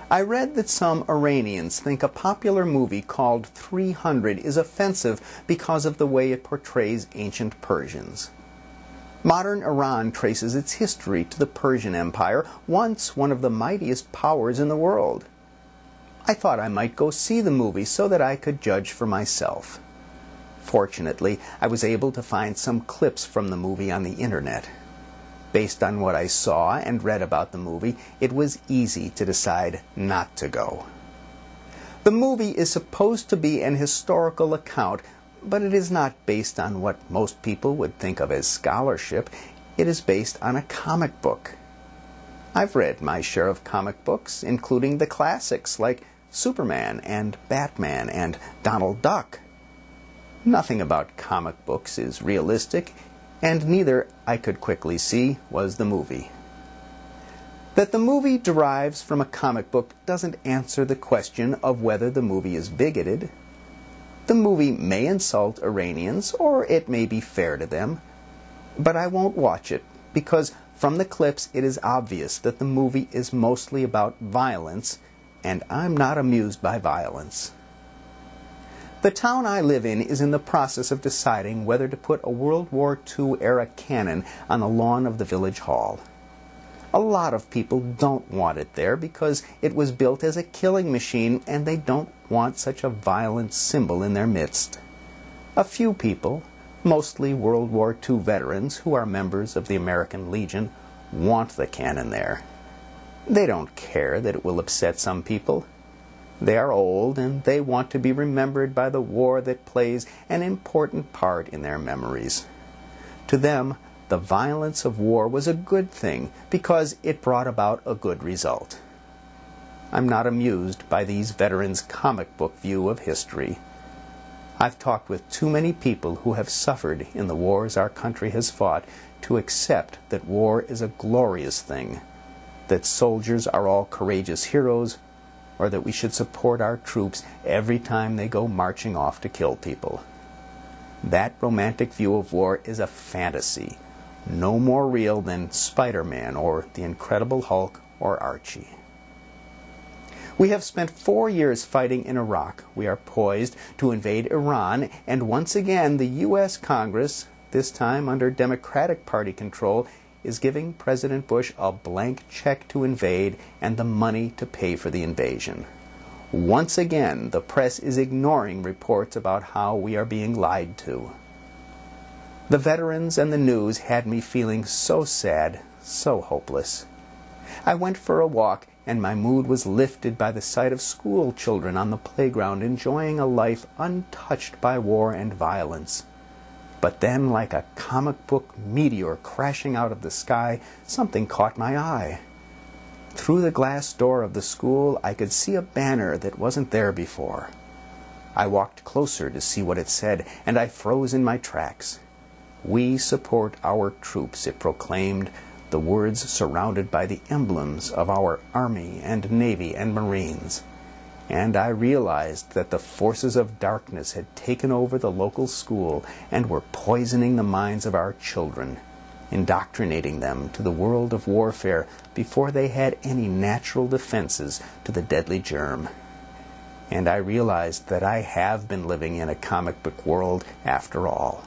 I read that some Iranians think a popular movie called 300 is offensive because of the way it portrays ancient Persians. Modern Iran traces its history to the Persian Empire, once one of the mightiest powers in the world. I thought I might go see the movie so that I could judge for myself. Fortunately, I was able to find some clips from the movie on the internet. Based on what I saw and read about the movie, it was easy to decide not to go. The movie is supposed to be an historical account, but it is not based on what most people would think of as scholarship. It is based on a comic book. I've read my share of comic books, including the classics like Superman and Batman and Donald Duck. Nothing about comic books is realistic, and neither, I could quickly see, was the movie. That the movie derives from a comic book doesn't answer the question of whether the movie is bigoted. The movie may insult Iranians, or it may be fair to them, but I won't watch it because from the clips it is obvious that the movie is mostly about violence, and I'm not amused by violence. The town I live in is in the process of deciding whether to put a World War II-era cannon on the lawn of the village hall. A lot of people don't want it there because it was built as a killing machine and they don't want such a violent symbol in their midst. A few people, mostly World War II veterans who are members of the American Legion, want the cannon there. They don't care that it will upset some people. They are old, and they want to be remembered by the war that plays an important part in their memories. To them, the violence of war was a good thing because it brought about a good result. I'm not amused by these veterans' comic book view of history. I've talked with too many people who have suffered in the wars our country has fought to accept that war is a glorious thing, that soldiers are all courageous heroes, or that we should support our troops every time they go marching off to kill people. That romantic view of war is a fantasy, no more real than Spider-Man or the Incredible Hulk or Archie. We have spent 4 years fighting in Iraq. We are poised to invade Iran, and once again the U.S. Congress, this time under Democratic Party control, is giving President Bush a blank check to invade and the money to pay for the invasion. Once again, the press is ignoring reports about how we are being lied to. The veterans and the news had me feeling so sad, so hopeless. I went for a walk, and my mood was lifted by the sight of school children on the playground enjoying a life untouched by war and violence. But then, like a comic book meteor crashing out of the sky, something caught my eye. Through the glass door of the school, I could see a banner that wasn't there before. I walked closer to see what it said, and I froze in my tracks. "We support our troops," it proclaimed, the words surrounded by the emblems of our Army and Navy and Marines. And I realized that the forces of darkness had taken over the local school and were poisoning the minds of our children, indoctrinating them to the world of warfare before they had any natural defenses to the deadly germ. And I realized that I have been living in a comic book world after all.